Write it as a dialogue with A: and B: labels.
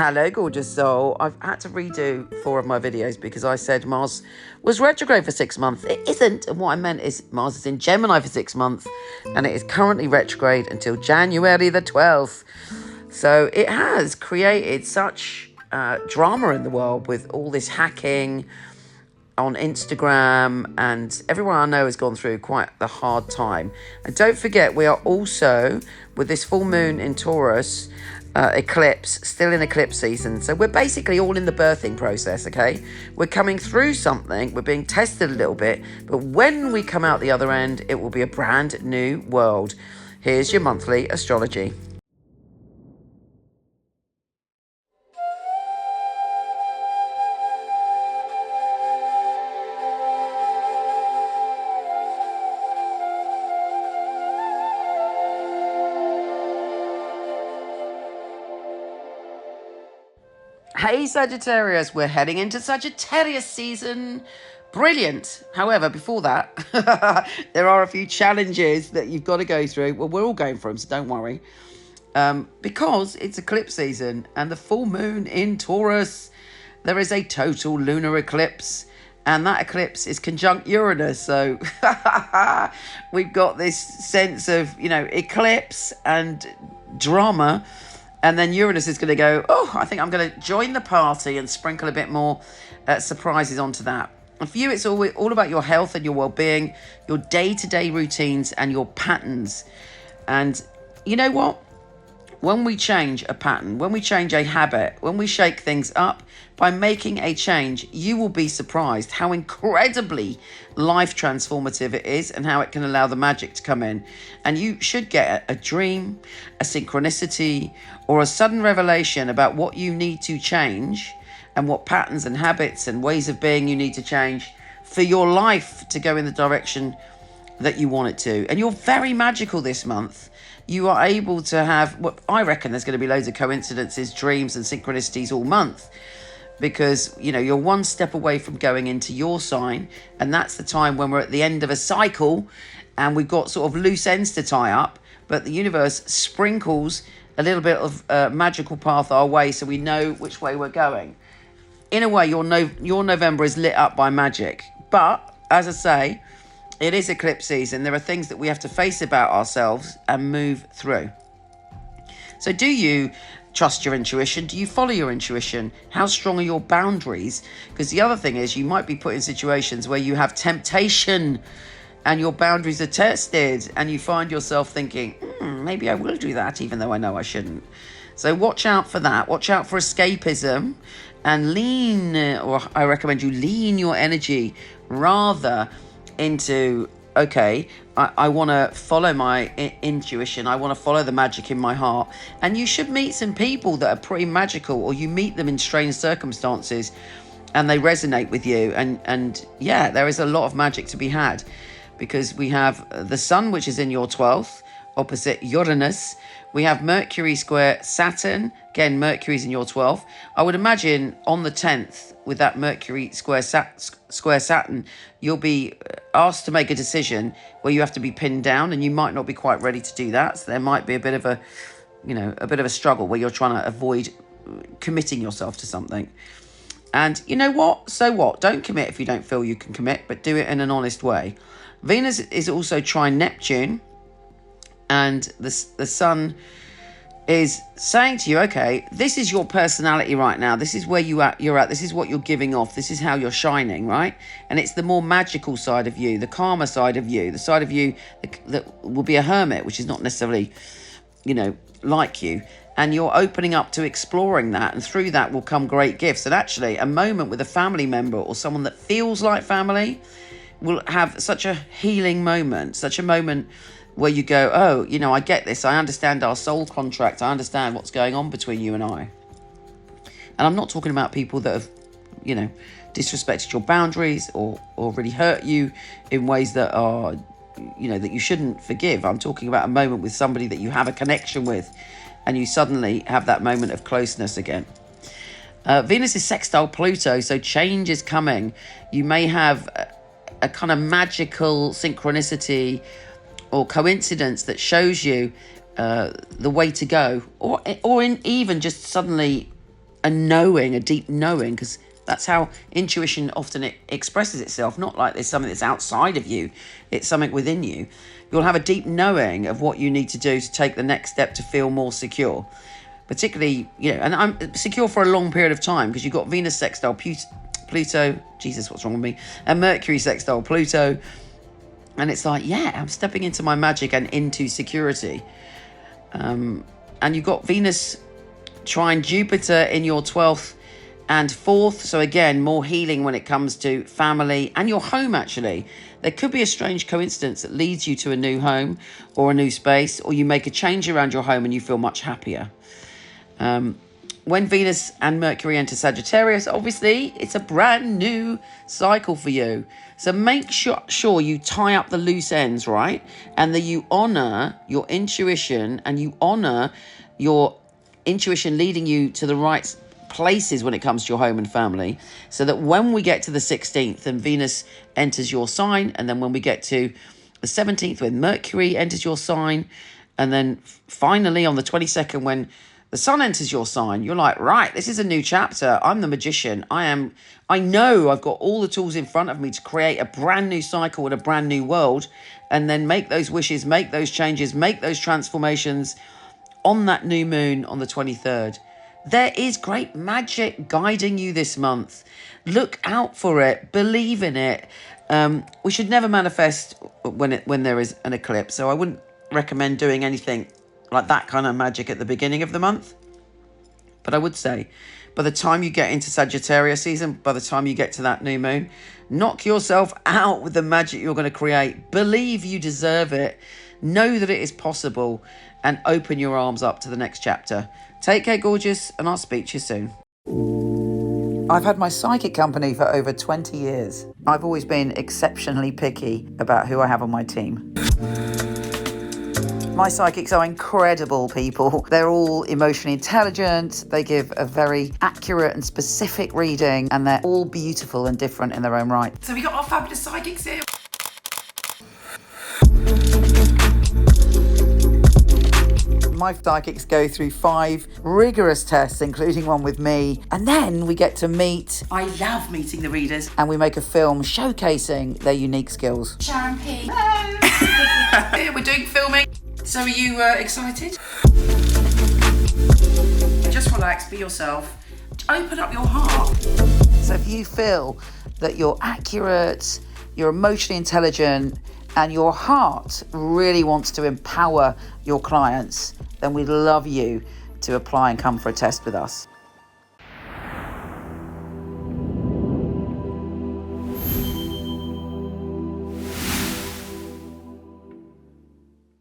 A: Hello, gorgeous soul. I've had to redo 4 of my videos because I said Mars was retrograde for 6 months. It isn't. And what I meant is Mars is in Gemini for 6 months and it is currently retrograde until January the 12th. So it has created such drama in the world with all this hacking on Instagram, and everyone I know has gone through quite the hard time. And don't forget, we are also, with this full moon in Taurus, eclipse, still in eclipse season. So we're basically all in the birthing process, okay? We're coming through something, we're being tested a little bit, but when we come out the other end, it will be a brand new world. Here's your monthly astrology. Hey Sagittarius, we're heading into Sagittarius season. Brilliant. However, before that, there are a few challenges that you've got to go through. Well, we're all going through them, so don't worry. Because it's eclipse season and the full moon in Taurus, there is a total lunar eclipse. And that eclipse is conjunct Uranus. So we've got this sense of, eclipse and drama. And then Uranus is going to go, I think I'm going to join the party and sprinkle a bit more surprises onto that. And for you, it's all about your health and your well-being, your day-to-day routines and your patterns. And you know what? When we change a pattern, when we change a habit, when we shake things up, by making a change, you will be surprised how incredibly life transformative it is and how it can allow the magic to come in. And you should get a dream, a synchronicity, or a sudden revelation about what you need to change and what patterns and habits and ways of being you need to change for your life to go in the direction that you want it to. And you're very magical this month. You are able to have, I reckon there's going to be loads of coincidences, dreams and synchronicities all month, because you're one step away from going into your sign, and that's the time when we're at the end of a cycle and we've got sort of loose ends to tie up, but the universe sprinkles a little bit of magical path our way so we know which way we're going. In a way, your November is lit up by magic, but as I say, it is eclipse season. There are things that we have to face about ourselves and move through. So do you trust your intuition? Do you follow your intuition? How strong are your boundaries? Because the other thing is, you might be put in situations where you have temptation and your boundaries are tested and you find yourself thinking, maybe I will do that even though I know I shouldn't. So watch out for that. Watch out for escapism and I recommend you lean your energy rather into, I want to follow my intuition. I want to follow the magic in my heart. And you should meet some people that are pretty magical, or you meet them in strange circumstances and they resonate with you. And yeah, there is a lot of magic to be had, because we have the sun, which is in your 12th, opposite Uranus. We have Mercury square Saturn. Again, Mercury's in your 12th. I would imagine on the 10th, with that Mercury square Saturn, you'll be asked to make a decision where you have to be pinned down, and you might not be quite ready to do that. So there might be a bit of a struggle where you're trying to avoid committing yourself to something. And you know what? So what? Don't commit if you don't feel you can commit, but do it in an honest way. Venus is also trine Neptune, and the sun is saying to you, this is your personality right now. This is where you're at. This is what you're giving off. This is how you're shining, right? And it's the more magical side of you, the calmer side of you, the side of you that will be a hermit, which is not necessarily, like you. And you're opening up to exploring that. And through that will come great gifts. And actually, a moment with a family member or someone that feels like family will have such a healing moment, such a moment where you go, I get this. I understand our soul contract. I understand what's going on between you and I. And I'm not talking about people that have, disrespected your boundaries or really hurt you in ways that are, that you shouldn't forgive. I'm talking about a moment with somebody that you have a connection with and you suddenly have that moment of closeness again. Venus is sextile Pluto, so change is coming. You may have a kind of magical synchronicity or coincidence that shows you the way to go, or even just suddenly a knowing, a deep knowing, because that's how intuition often expresses itself. Not like there's something that's outside of you, it's something within you. You'll have a deep knowing of what you need to do to take the next step to feel more secure. Particularly, and I'm secure for a long period of time, because you've got Venus sextile Pluto, Jesus, what's wrong with me? And Mercury sextile Pluto. And it's like, I'm stepping into my magic and into security. And you've got Venus trine Jupiter in your 12th and 4th. So again, more healing when it comes to family and your home, actually. There could be a strange coincidence that leads you to a new home or a new space, or you make a change around your home and you feel much happier. When Venus and Mercury enter Sagittarius, obviously, it's a brand new cycle for you. So make sure you tie up the loose ends, right? And that you honour your intuition, and you honour your intuition leading you to the right places when it comes to your home and family, so that when we get to the 16th and Venus enters your sign, and then when we get to the 17th when Mercury enters your sign, and then finally on the 22nd when the sun enters your sign, you're like, right, this is a new chapter. I'm the magician. I know I've got all the tools in front of me to create a brand new cycle and a brand new world, and then make those wishes, make those changes, make those transformations on that new moon on the 23rd. There is great magic guiding you this month. Look out for it. Believe in it. We should never manifest when there is an eclipse. So I wouldn't recommend doing anything like that kind of magic at the beginning of the month. But I would say, by the time you get into Sagittarius season, by the time you get to that new moon, knock yourself out with the magic you're going to create. Believe you deserve it. Know that it is possible, and open your arms up to the next chapter. Take care, gorgeous, and I'll speak to you soon. I've had my psychic company for over 20 years. I've always been exceptionally picky about who I have on my team. My psychics are incredible people. They're all emotionally intelligent. They give a very accurate and specific reading, and they're all beautiful and different in their own right.
B: So we got our fabulous psychics here.
A: My psychics go through 5 rigorous tests, including one with me, and then we get to meet.
B: I love meeting the readers.
A: And we make a film showcasing their unique skills.
B: Sharon P. Hello. We're doing filming. So are you excited? Just relax, be yourself. Open up your heart.
A: So if you feel that you're accurate, you're emotionally intelligent, and your heart really wants to empower your clients, then we'd love you to apply and come for a test with us.